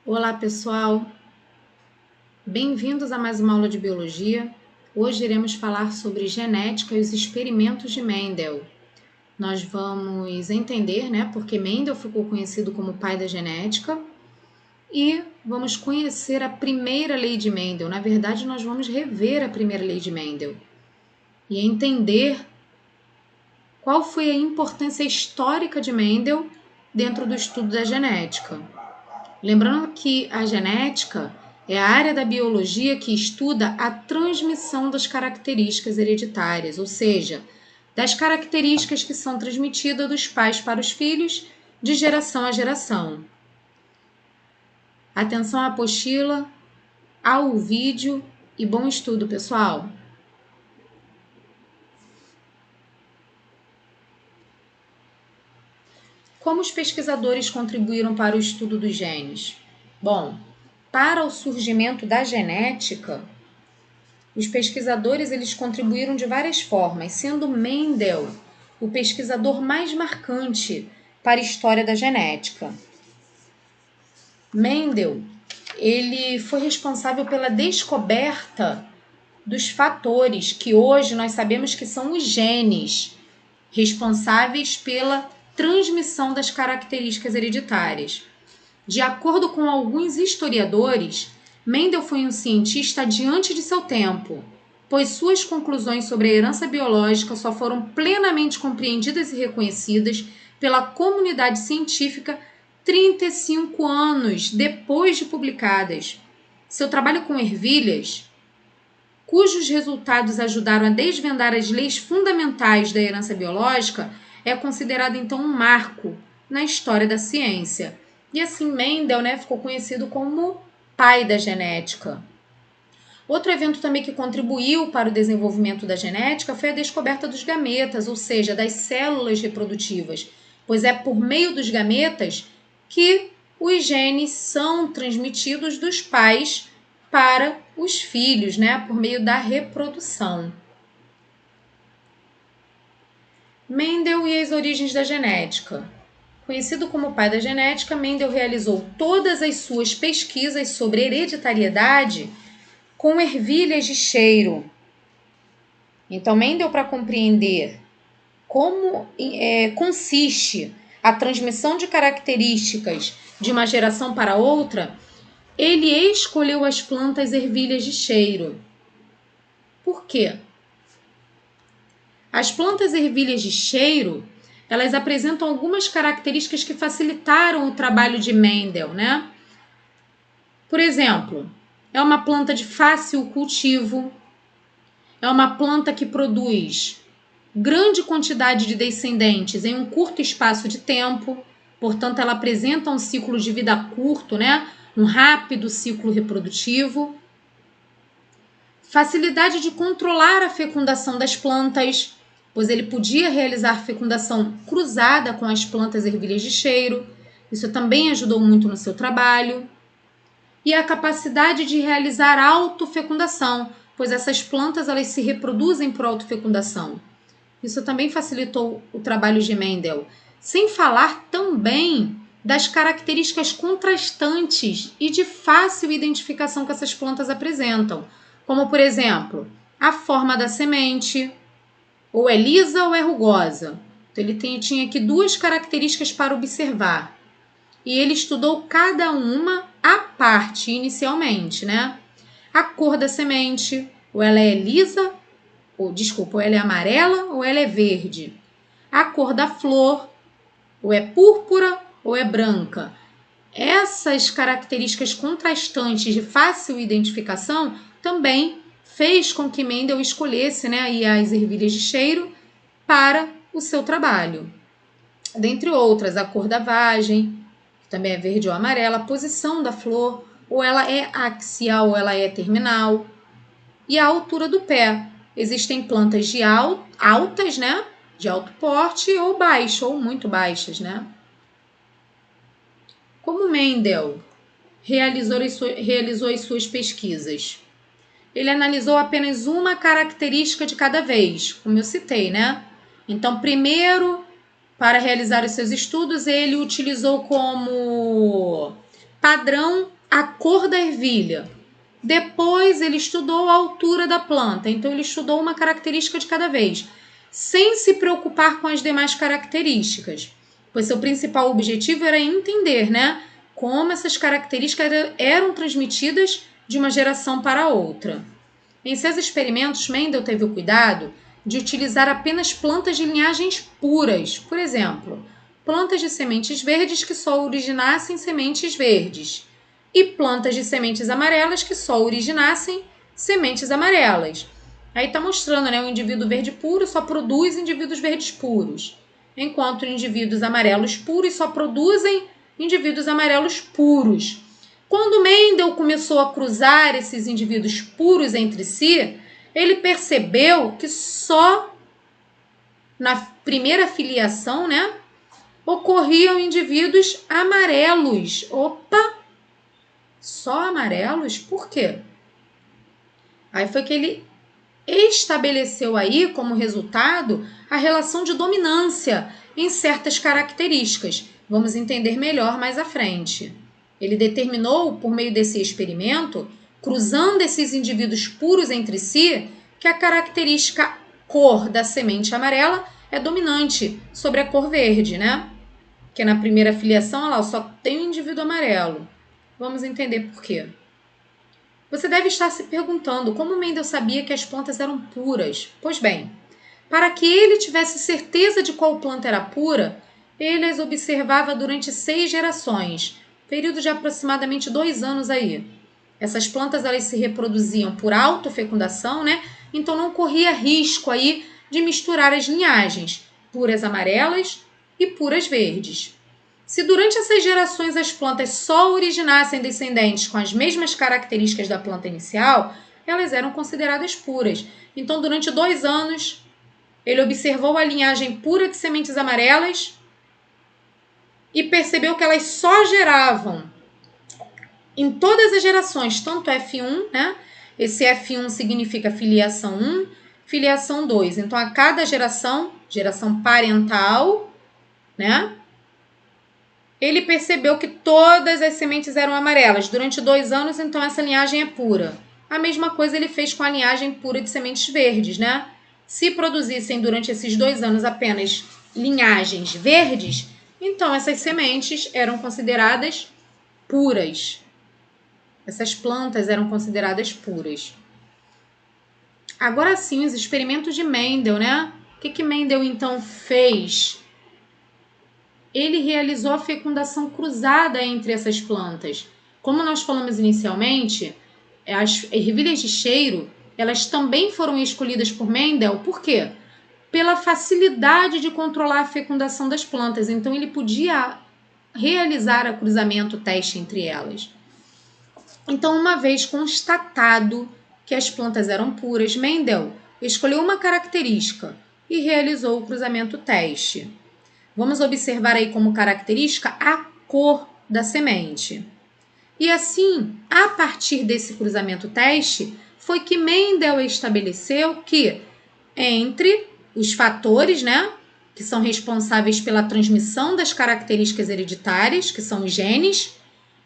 Olá, pessoal! Bem-vindos a mais uma aula de biologia. Hoje iremos falar sobre genética e os experimentos de Mendel. Nós vamos entender, porque Mendel ficou conhecido como pai da genética e vamos conhecer a primeira lei de Mendel. Na verdade, nós vamos rever a primeira lei de Mendel e entender qual foi a importância histórica de Mendel dentro do estudo da genética. Lembrando que a genética é a área da biologia que estuda a transmissão das características hereditárias, ou seja, das características que são transmitidas dos pais para os filhos de geração a geração. Atenção à apostila, ao vídeo e bom estudo, pessoal! Como os pesquisadores contribuíram para o estudo dos genes? Bom, para o surgimento da genética, os pesquisadores eles contribuíram de várias formas, sendo Mendel o pesquisador mais marcante para a história da genética. Mendel ele foi responsável pela descoberta dos fatores que hoje nós sabemos que são os genes responsáveis pela transmissão das características hereditárias. De acordo com alguns historiadores, Mendel foi um cientista adiante de seu tempo, pois suas conclusões sobre a herança biológica só foram plenamente compreendidas e reconhecidas pela comunidade científica 35 anos depois de publicadas. Seu trabalho com ervilhas, cujos resultados ajudaram a desvendar as leis fundamentais da herança biológica, é considerado então um marco na história da ciência. E assim, Mendel ficou conhecido como pai da genética. Outro evento também que contribuiu para o desenvolvimento da genética foi a descoberta dos gametas, ou seja, das células reprodutivas, pois é por meio dos gametas que os genes são transmitidos dos pais para os filhos, por meio da reprodução. Mendel e as origens da genética. Conhecido como pai da genética, Mendel realizou todas as suas pesquisas sobre hereditariedade com ervilhas de cheiro. Então, Mendel, para compreender como consiste a transmissão de características de uma geração para outra, ele escolheu as plantas ervilhas de cheiro. Por quê? As plantas ervilhas de cheiro, elas apresentam algumas características que facilitaram o trabalho de Mendel, Por exemplo, é uma planta de fácil cultivo, é uma planta que produz grande quantidade de descendentes em um curto espaço de tempo, portanto, ela apresenta um ciclo de vida curto, um rápido ciclo reprodutivo. Facilidade de controlar a fecundação das plantas, pois ele podia realizar fecundação cruzada com as plantas ervilhas de cheiro. Isso também ajudou muito no seu trabalho. E a capacidade de realizar autofecundação, pois essas plantas elas se reproduzem por autofecundação. Isso também facilitou o trabalho de Mendel. Sem falar também das características contrastantes e de fácil identificação que essas plantas apresentam, como, por exemplo, a forma da semente, ou é lisa ou é rugosa. Então, ele tinha aqui duas características para observar. E ele estudou cada uma à parte inicialmente, A cor da semente, ou ela é lisa, ou ela é amarela ou ela é verde. A cor da flor, ou é púrpura ou é branca. Essas características contrastantes de fácil identificação também fez com que Mendel escolhesse as ervilhas de cheiro para o seu trabalho. Dentre outras, a cor da vagem, que também é verde ou amarela, a posição da flor, ou ela é axial ou ela é terminal, e a altura do pé. Existem plantas de altas, de alto porte, ou baixas, ou muito baixas, Como Mendel realizou as suas pesquisas? Ele analisou apenas uma característica de cada vez, como eu citei, Então, primeiro, para realizar os seus estudos, ele utilizou como padrão a cor da ervilha. Depois ele estudou a altura da planta, então ele estudou uma característica de cada vez, sem se preocupar com as demais características, pois seu principal objetivo era entender, né, como essas características eram transmitidas de uma geração para outra. Em seus experimentos, Mendel teve o cuidado de utilizar apenas plantas de linhagens puras, por exemplo, plantas de sementes verdes que só originassem sementes verdes, e plantas de sementes amarelas que só originassem sementes amarelas. Aí está mostrando, né, o indivíduo verde puro só produz indivíduos verdes puros, enquanto indivíduos amarelos puros só produzem indivíduos amarelos puros. Quando Mendel começou a cruzar esses indivíduos puros entre si, ele percebeu que só na primeira filiação, né, ocorriam indivíduos amarelos. Opa! Só amarelos? Por quê? Aí foi que ele estabeleceu aí como resultado a relação de dominância em certas características. Vamos entender melhor mais à frente. Ele determinou, por meio desse experimento, cruzando esses indivíduos puros entre si, que a característica cor da semente amarela é dominante sobre a cor verde, né? Porque na primeira filiação, olha lá, só tem um indivíduo amarelo. Vamos entender por quê. Você deve estar se perguntando como Mendel sabia que as plantas eram puras. Pois bem, para que ele tivesse certeza de qual planta era pura, ele as observava durante 6 gerações, período de aproximadamente 2 anos aí. Essas plantas elas se reproduziam por autofecundação, né? Então não corria risco aí de misturar as linhagens, puras amarelas e puras verdes. Se durante essas gerações as plantas só originassem descendentes com as mesmas características da planta inicial, elas eram consideradas puras. Então, durante 2 anos, ele observou a linhagem pura de sementes amarelas e percebeu que elas só geravam em todas as gerações, tanto F1, né? Esse F1 significa filiação 1, filiação 2. Então, a cada geração parental, né? Ele percebeu que todas as sementes eram amarelas. Durante 2 anos, então, essa linhagem é pura. A mesma coisa ele fez com a linhagem pura de sementes verdes, né? Se produzissem durante esses 2 anos apenas linhagens verdes, então essas sementes eram consideradas puras. Essas plantas eram consideradas puras. Agora sim, os experimentos de Mendel, né? O que Mendel, então, fez? Ele realizou a fecundação cruzada entre essas plantas. Como nós falamos inicialmente, as ervilhas de cheiro, elas também foram escolhidas por Mendel. Por quê? Pela facilidade de controlar a fecundação das plantas. Então, ele podia realizar o cruzamento teste entre elas. Então, uma vez constatado que as plantas eram puras, Mendel escolheu uma característica e realizou o cruzamento teste. Vamos observar aí como característica a cor da semente. E assim, a partir desse cruzamento teste, foi que Mendel estabeleceu que entre os fatores, né, que são responsáveis pela transmissão das características hereditárias, que são os genes.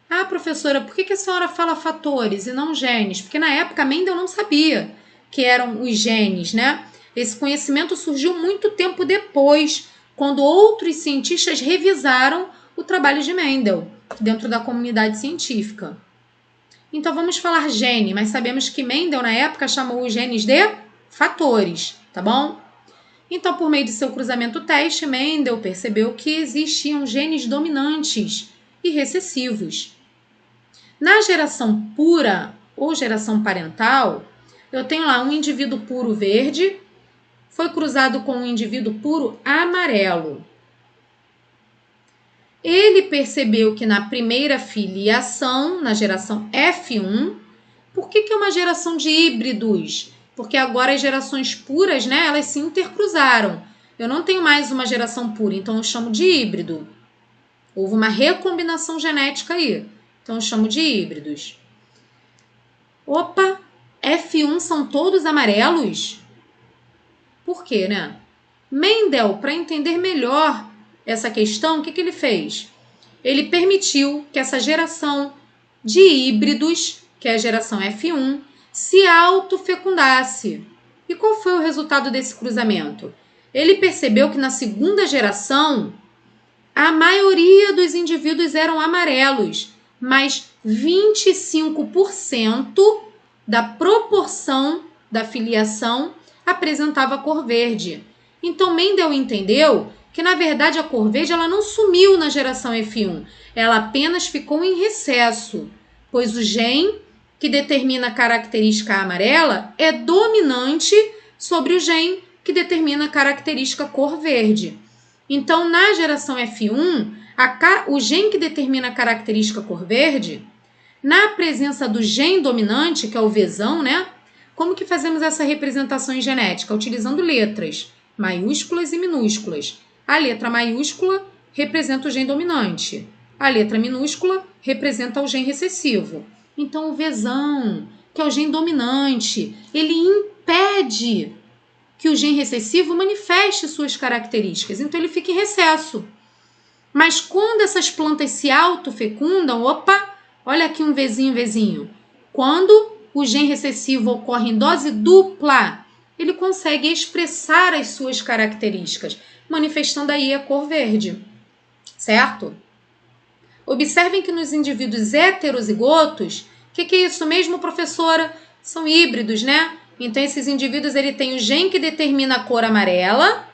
Ah, professora, por que a senhora fala fatores e não genes? Porque na época Mendel não sabia que eram os genes, né? Esse conhecimento surgiu muito tempo depois, quando outros cientistas revisaram o trabalho de Mendel dentro da comunidade científica. Então vamos falar gene, mas sabemos que Mendel na época chamou os genes de fatores, tá bom? Então, por meio de seu cruzamento teste, Mendel percebeu que existiam genes dominantes e recessivos. Na geração pura ou geração parental, eu tenho lá um indivíduo puro verde, foi cruzado com um indivíduo puro amarelo. Ele percebeu que na primeira filiação, na geração F1, por que é uma geração de híbridos? Porque agora as gerações puras, né, elas se intercruzaram. Eu não tenho mais uma geração pura, então eu chamo de híbrido. Houve uma recombinação genética aí, então eu chamo de híbridos. Opa, F1 são todos amarelos? Por quê, né? Mendel, para entender melhor essa questão, o que ele fez? Ele permitiu que essa geração de híbridos, que é a geração F1, se autofecundasse. E qual foi o resultado desse cruzamento? Ele percebeu que na segunda geração, a maioria dos indivíduos eram amarelos, mas 25% da proporção da filiação apresentava cor verde. Então, Mendel entendeu que, na verdade, a cor verde ela não sumiu na geração F1, ela apenas ficou em recesso, pois o gene que determina a característica amarela é dominante sobre o gene que determina a característica cor verde. Então, na geração F1, o gene que determina a característica cor verde, na presença do gene dominante, que é o Vzão, né? Como que fazemos essa representação em genética? Utilizando letras maiúsculas e minúsculas. A letra maiúscula representa o gene dominante. A letra minúscula representa o gene recessivo. Então, o Vzão, que é o gene dominante, ele impede que o gene recessivo manifeste suas características. Então, ele fica em recesso. Mas quando essas plantas se autofecundam, olha aqui um Vzinho. Quando o gene recessivo ocorre em dose dupla, ele consegue expressar as suas características, manifestando aí a cor verde, certo? Observem que nos indivíduos heterozigotos, o que é isso mesmo, professora? São híbridos, né? Então, esses indivíduos ele tem o gene que determina a cor amarela,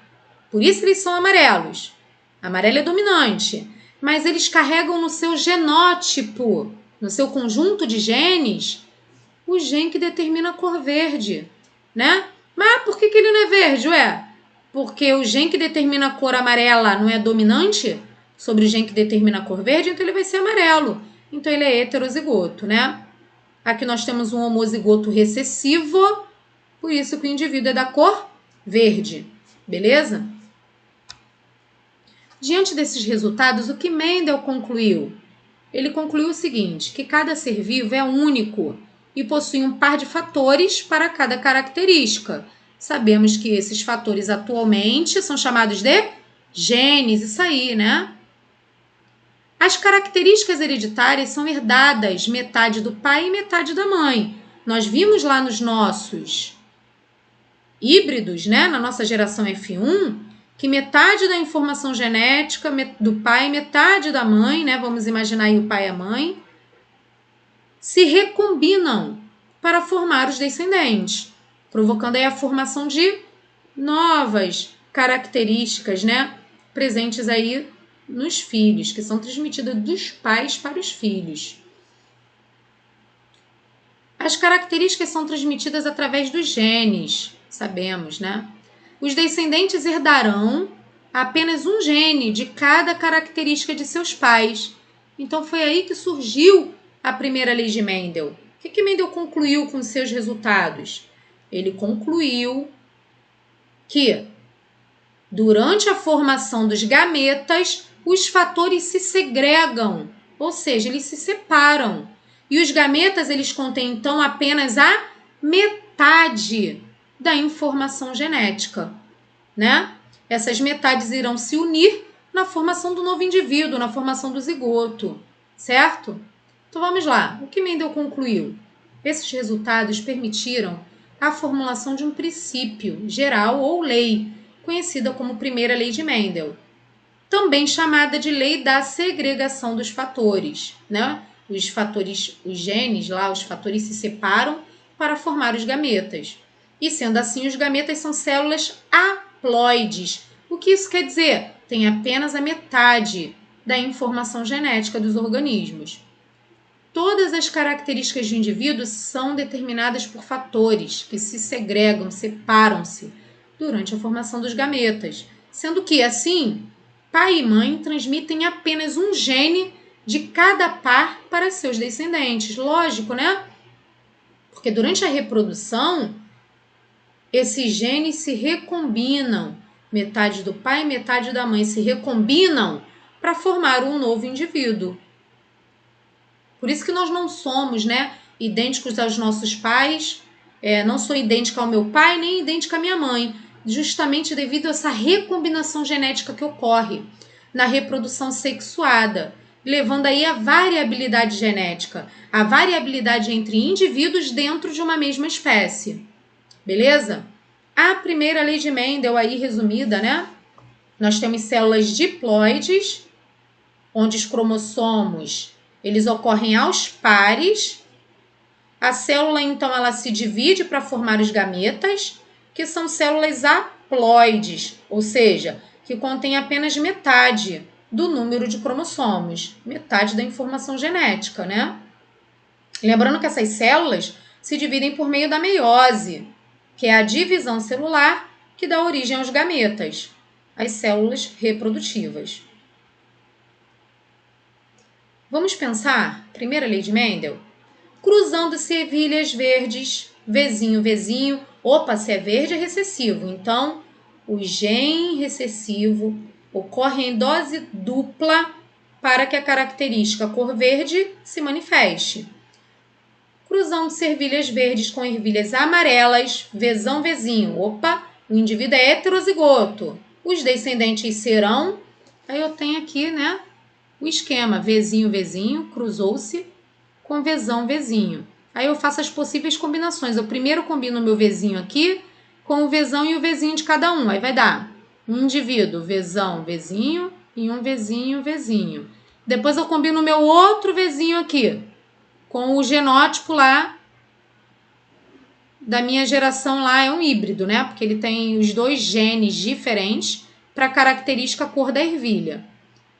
por isso eles são amarelos. Amarelo é dominante, mas eles carregam no seu genótipo, no seu conjunto de genes, o gene que determina a cor verde, né? Mas por que ele não é verde, ué? Porque o gene que determina a cor amarela não é dominante sobre o gene que determina a cor verde, então ele vai ser amarelo. Então ele é heterozigoto, né? Aqui nós temos um homozigoto recessivo, por isso que o indivíduo é da cor verde, beleza? Diante desses resultados, o que Mendel concluiu? Ele concluiu o seguinte, que cada ser vivo é único e possui um par de fatores para cada característica. Sabemos que esses fatores atualmente são chamados de genes, isso aí, né? As características hereditárias são herdadas, metade do pai e metade da mãe. Nós vimos lá nos nossos híbridos, né, na nossa geração F1, que metade da informação genética do pai e metade da mãe, né, vamos imaginar aí o pai e a mãe, se recombinam para formar os descendentes, provocando aí a formação de novas características, né, presentes aí nos filhos, que são transmitidas dos pais para os filhos. As características são transmitidas através dos genes, sabemos, né? Os descendentes herdarão apenas um gene de cada característica de seus pais. Então foi aí que surgiu a primeira lei de Mendel. O que Mendel concluiu com seus resultados? Ele concluiu que durante a formação dos gametas, os fatores se segregam, ou seja, eles se separam. E os gametas, eles contêm, então, apenas a metade da informação genética, né? Essas metades irão se unir na formação do novo indivíduo, na formação do zigoto, certo? Então, vamos lá. O que Mendel concluiu? Esses resultados permitiram a formulação de um princípio geral ou lei, conhecida como primeira lei de Mendel, também chamada de lei da segregação dos fatores, né? Os fatores, os genes lá, os fatores se separam para formar os gametas. E sendo assim, os gametas são células haploides. O que isso quer dizer? Tem apenas a metade da informação genética dos organismos. Todas as características do indivíduo são determinadas por fatores que se segregam, separam-se durante a formação dos gametas, sendo que, assim, pai e mãe transmitem apenas um gene de cada par para seus descendentes. Lógico, né? Porque durante a reprodução, esses genes se recombinam. Metade do pai e metade da mãe se recombinam para formar um novo indivíduo. Por isso que nós não somos, né, idênticos aos nossos pais, não sou idêntica ao meu pai, nem idêntica à minha mãe, justamente devido a essa recombinação genética que ocorre na reprodução sexuada. levando aí a variabilidade genética, a variabilidade entre indivíduos dentro de uma mesma espécie. Beleza? A primeira lei de Mendel aí resumida, né? Nós temos células diploides, onde os cromossomos, eles ocorrem aos pares. A célula, então, ela se divide para formar os gametas, que são células haploides, ou seja, que contêm apenas metade do número de cromossomos, metade da informação genética, né? Lembrando que essas células se dividem por meio da meiose, que é a divisão celular que dá origem aos gametas, as células reprodutivas. Vamos pensar, primeira lei de Mendel, cruzando ervilhas verdes, vezinho, vezinho. Opa, se é verde é recessivo, então o gene recessivo ocorre em dose dupla para que a característica cor verde se manifeste. Cruzão de ervilhas verdes com ervilhas amarelas, vezão, vezinho. Opa, o indivíduo é heterozigoto. Os descendentes serão... Aí eu tenho aqui, né, o esquema. Vezinho, vezinho, cruzou-se com vezão, vezinho. Aí eu faço as possíveis combinações. Eu primeiro combino o meu vezinho aqui com o vezão e o vezinho de cada um. Aí vai dar um indivíduo, vezão, vezinho e um vezinho, vezinho. Depois eu combino o meu outro vezinho aqui com o genótipo lá da minha geração lá, é um híbrido, né? Porque ele tem os dois genes diferentes para a característica cor da ervilha.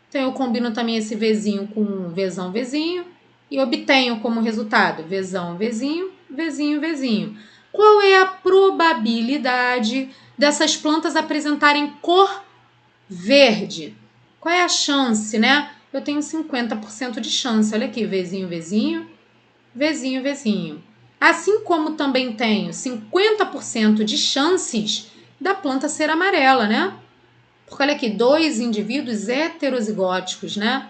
Então eu combino também esse vezinho com um vezão, vezinho e obtenho como resultado vezão, vezinho, vezinho, vezinho. Qual é a probabilidade dessas plantas apresentarem cor verde? Qual é a chance, né? Eu tenho 50% de chance. Olha aqui, vezinho, vezinho, vezinho, vezinho. Assim como também tenho 50% de chances da planta ser amarela, né? Porque olha aqui, 2 indivíduos heterozigóticos, né?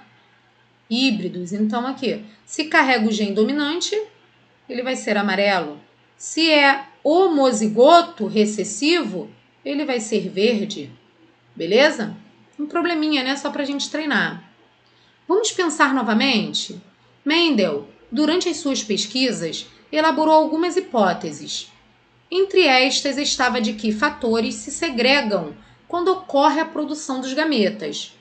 Híbridos. Então aqui, se carrega o gene dominante, ele vai ser amarelo. Se é homozigoto recessivo, ele vai ser verde. Beleza? Um probleminha, né? Só pra gente treinar. Vamos pensar novamente? Mendel, durante as suas pesquisas, elaborou algumas hipóteses. Entre estas estava de que fatores se segregam quando ocorre a produção dos gametas.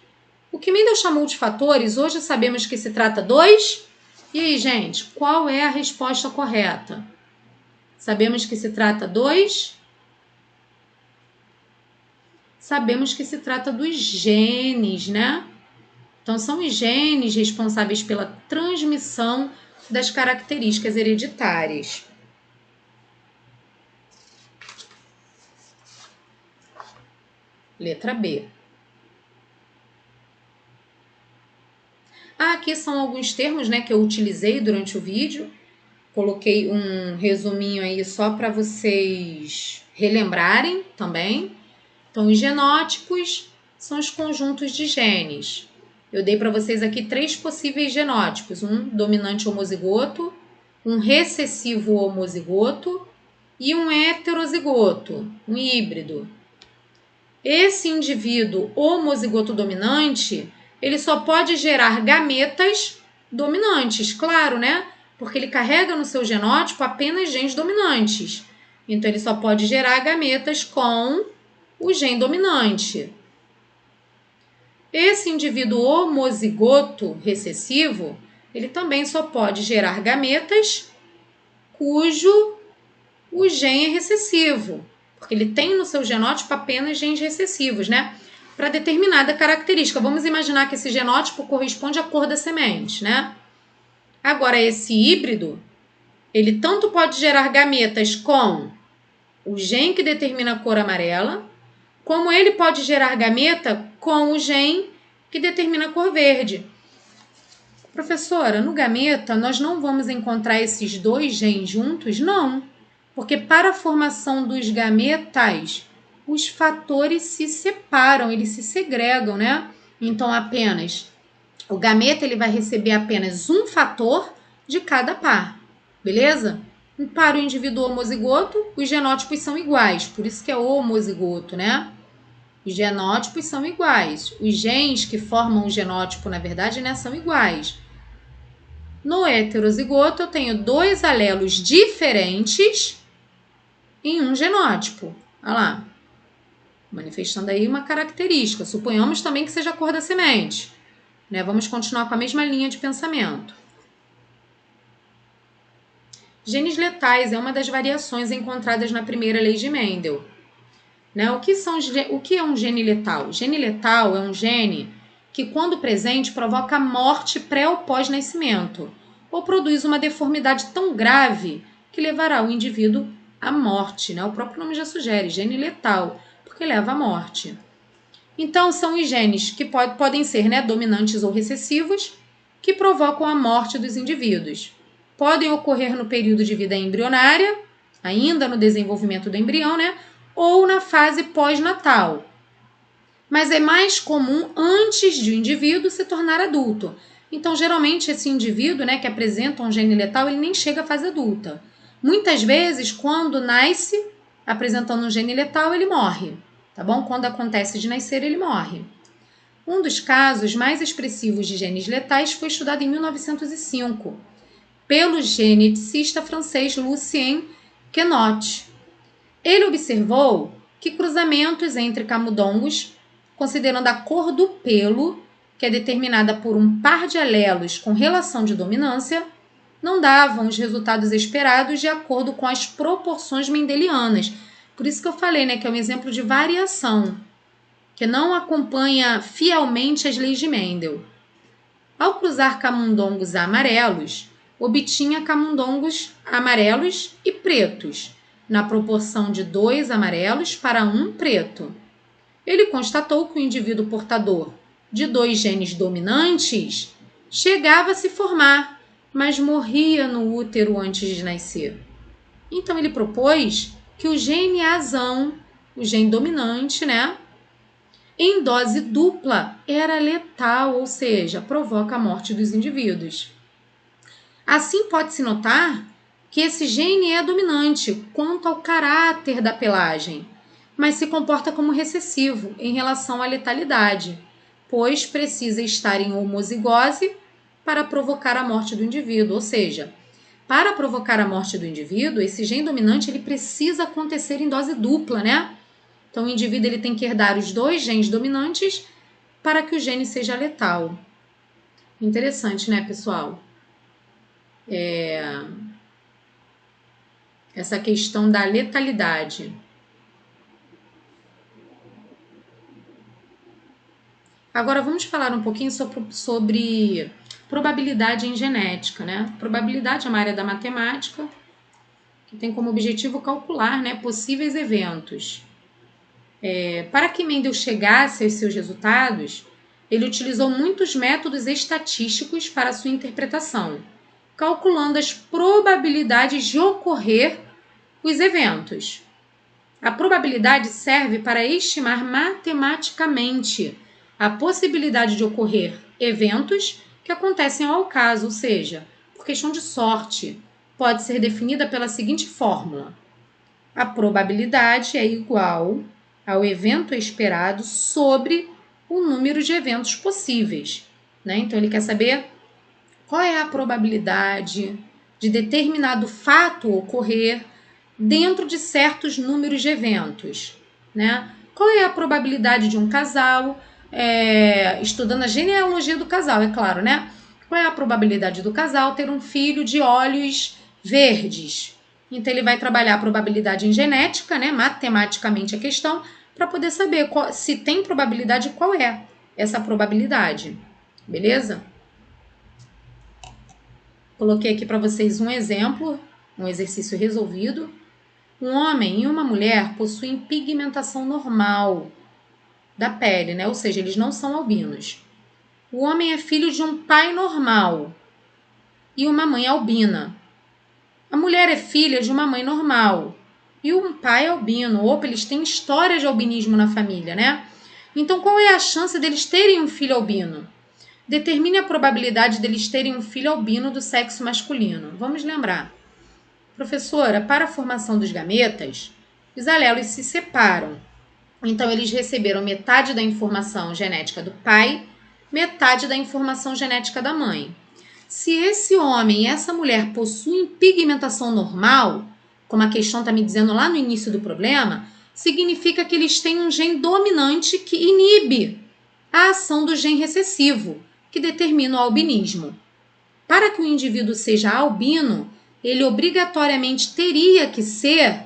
O que Mendel chamou de fatores, hoje sabemos que se trata dos... E aí, gente, qual é a resposta correta? Sabemos que se trata dos... Sabemos que se trata dos genes, né? Então, são os genes responsáveis pela transmissão das características hereditárias. Letra B. Aqui são alguns termos, né, que eu utilizei durante o vídeo. Coloquei um resuminho aí só para vocês relembrarem também. Então, os genótipos são os conjuntos de genes. Eu dei para vocês aqui 3 possíveis genótipos. Um dominante homozigoto, um recessivo homozigoto e um heterozigoto, um híbrido. Esse indivíduo homozigoto dominante, ele só pode gerar gametas dominantes, claro, né? Porque ele carrega no seu genótipo apenas genes dominantes. Então, ele só pode gerar gametas com o gene dominante. Esse indivíduo homozigoto recessivo, ele também só pode gerar gametas cujo o gene é recessivo, porque ele tem no seu genótipo apenas genes recessivos, né? Para determinada característica. Vamos imaginar que esse genótipo corresponde à cor da semente, né? Agora, esse híbrido, ele tanto pode gerar gametas com o gene que determina a cor amarela, como ele pode gerar gameta com o gene que determina a cor verde. Professora, no gameta nós não vamos encontrar esses 2 genes juntos? Não, porque para a formação dos gametas, os fatores se separam, eles se segregam, né? Então, apenas o gameta ele vai receber apenas um fator de cada par, beleza? Para o indivíduo homozigoto, os genótipos são iguais, por isso que é homozigoto, né? Os genótipos são iguais. Os genes que formam o genótipo, na verdade, né, são iguais. No heterozigoto, eu tenho 2 alelos diferentes em um genótipo. Olha lá. Manifestando aí uma característica. Suponhamos também que seja a cor da semente. Né? Vamos continuar com a mesma linha de pensamento. Genes letais é uma das variações encontradas na primeira lei de Mendel. Né? O que é um gene letal? Gene letal é um gene que, quando presente, provoca a morte pré ou pós-nascimento, ou produz uma deformidade tão grave que levará o indivíduo à morte. Né? O próprio nome já sugere, gene letal, porque leva à morte. Então, são os genes que podem ser, né, dominantes ou recessivos, que provocam a morte dos indivíduos. Podem ocorrer no período de vida embrionária, ainda no desenvolvimento do embrião, né, ou na fase pós-natal. Mas é mais comum antes de o indivíduo se tornar adulto. Então, geralmente, esse indivíduo, né, que apresenta um gene letal, ele nem chega à fase adulta. Muitas vezes, quando nasce apresentando um gene letal, ele morre. Tá bom? Quando acontece de nascer, ele morre. Um dos casos mais expressivos de genes letais foi estudado em 1905 pelo geneticista francês Lucien Queneau. Ele observou que cruzamentos entre camundongos, considerando a cor do pelo, que é determinada por um par de alelos com relação de dominância, não davam os resultados esperados de acordo com as proporções mendelianas. Por isso que eu falei, né, que é um exemplo de variação, que não acompanha fielmente as leis de Mendel. Ao cruzar camundongos amarelos, obtinha camundongos amarelos e pretos, na proporção de 2 amarelos para 1 preto. Ele constatou que o indivíduo portador de 2 genes dominantes chegava a se formar, mas morria no útero antes de nascer. Então ele propôs que o gene azão, o gene dominante, né, em dose dupla, era letal, ou seja, provoca a morte dos indivíduos. Assim, pode-se notar que esse gene é dominante quanto ao caráter da pelagem, mas se comporta como recessivo em relação à letalidade, pois precisa estar em homozigose para provocar a morte do indivíduo, ou seja, para provocar a morte do indivíduo, esse gene dominante ele precisa acontecer em dose dupla, né? Então, o indivíduo ele tem que herdar os 2 genes dominantes para que o gene seja letal. Interessante, né, pessoal? Essa questão da letalidade. Agora, vamos falar um pouquinho sobre probabilidade em genética, né? Probabilidade é uma área da matemática que tem como objetivo calcular, né, possíveis eventos. Para que Mendel chegasse aos seus resultados, ele utilizou muitos métodos estatísticos para sua interpretação, calculando as probabilidades de ocorrer os eventos. A probabilidade serve para estimar matematicamente a possibilidade de ocorrer eventos que acontecem ao acaso, ou seja, por questão de sorte. Pode ser definida pela seguinte fórmula: a probabilidade é igual ao evento esperado sobre o número de eventos possíveis. Né? Então, ele quer saber qual é a probabilidade de determinado fato ocorrer dentro de certos números de eventos. Né? Qual é a probabilidade de um casal, estudando a genealogia do casal, é claro, né? Qual é a probabilidade do casal ter um filho de olhos verdes? Então, ele vai trabalhar a probabilidade em genética, né? Matematicamente a questão, para poder saber se tem probabilidade, qual é essa probabilidade. Beleza? Coloquei aqui para vocês um exemplo, um exercício resolvido. Um homem e uma mulher possuem pigmentação normal da pele, né? Ou seja, eles não são albinos. O homem é filho de um pai normal e uma mãe albina. A mulher é filha de uma mãe normal e um pai albino. Opa, eles têm história de albinismo na família, né? Então, qual é a chance deles terem um filho albino? Determine a probabilidade deles terem um filho albino do sexo masculino. Vamos lembrar. Professora, para a formação dos gametas, os alelos se separam. Então, eles receberam metade da informação genética do pai, metade da informação genética da mãe. Se esse homem e essa mulher possuem pigmentação normal, como a questão está me dizendo lá no início do problema, significa que eles têm um gene dominante que inibe a ação do gene recessivo, que determina o albinismo. Para que o indivíduo seja albino, ele obrigatoriamente teria que ser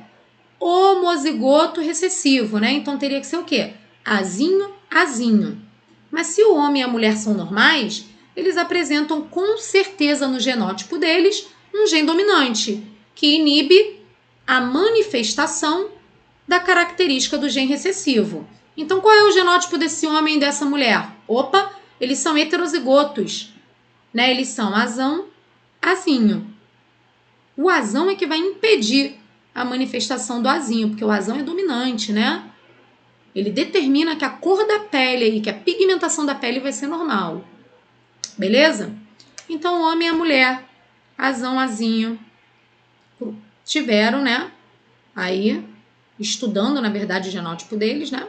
homozigoto recessivo, né? Então teria que ser o quê? Azinho, azinho. Mas se o homem e a mulher são normais, eles apresentam com certeza no genótipo deles um gene dominante, que inibe a manifestação da característica do gene recessivo. Então, qual é o genótipo desse homem e dessa mulher? Opa, eles são heterozigotos, né? Eles são azão, azinho. O azão é que vai impedir a manifestação do azinho, porque o azão é dominante, né? Ele determina que a cor da pele e que a pigmentação da pele vai ser normal. Beleza? Então, o homem e a mulher, azão, azinho, tiveram, né? Aí, estudando, na verdade, o genótipo deles, né?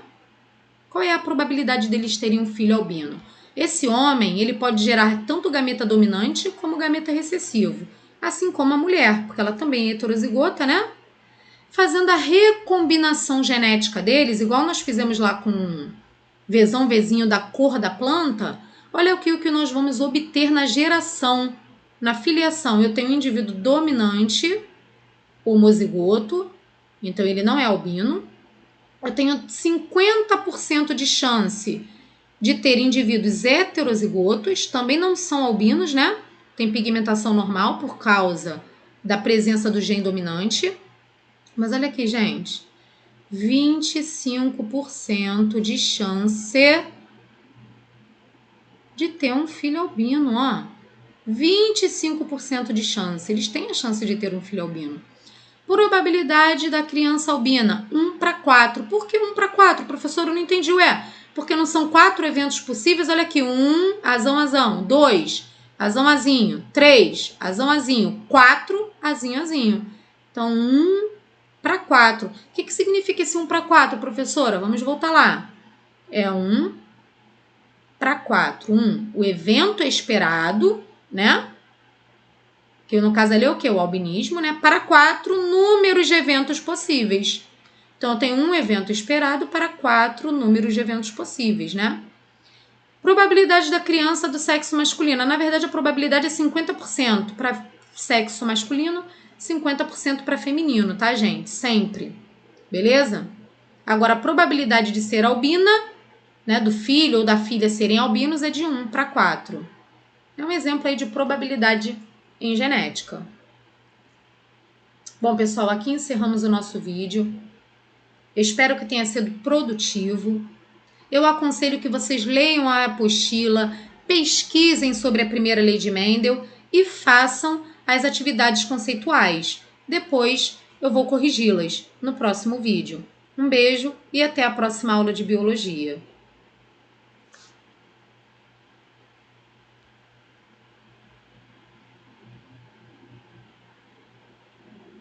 Qual é a probabilidade deles terem um filho albino? Esse homem, ele pode gerar tanto gameta dominante como gameta recessivo, assim como a mulher, porque ela também é heterozigota, né? Fazendo a recombinação genética deles, igual nós fizemos lá com Vzão, Vzinho da cor da planta, olha o que nós vamos obter na geração, na filiação. Eu tenho um indivíduo dominante, homozigoto, então ele não é albino. Eu tenho 50% de chance de ter indivíduos heterozigotos, também não são albinos, né? Tem pigmentação normal por causa da presença do gene dominante. Mas olha aqui, gente, 25% de chance de ter um filho albino, ó. 25% de chance. Eles têm a chance de ter um filho albino. Probabilidade da criança albina, 1 para 4. Por que 1 para 4? Professor, eu não entendi. Ué, porque não são 4 eventos possíveis? Olha aqui, 1, azão, azão. 2, azão, azinho. 3, azão, azinho. 4, azinho, azinho. Então, 1 para 4. O que significa esse 1 para 4, professora? Vamos voltar lá. É 1 para 4. 1, o evento esperado, né? Que no caso ali é o quê? O albinismo, né? Para 4 números de eventos possíveis. Então, eu tenho um evento esperado para 4 números de eventos possíveis, né? Probabilidade da criança do sexo masculino. Na verdade, a probabilidade é 50% para sexo masculino, 50% para feminino, tá, gente? Sempre. Beleza? Agora, a probabilidade de ser albina, né, do filho ou da filha serem albinos é de 1 para 4. É um exemplo aí de probabilidade em genética. Bom, pessoal, aqui encerramos o nosso vídeo. Eu espero que tenha sido produtivo. Eu aconselho que vocês leiam a apostila, pesquisem sobre a primeira lei de Mendel e façam as atividades conceituais. Depois eu vou corrigi-las no próximo vídeo. Um beijo e até a próxima aula de biologia.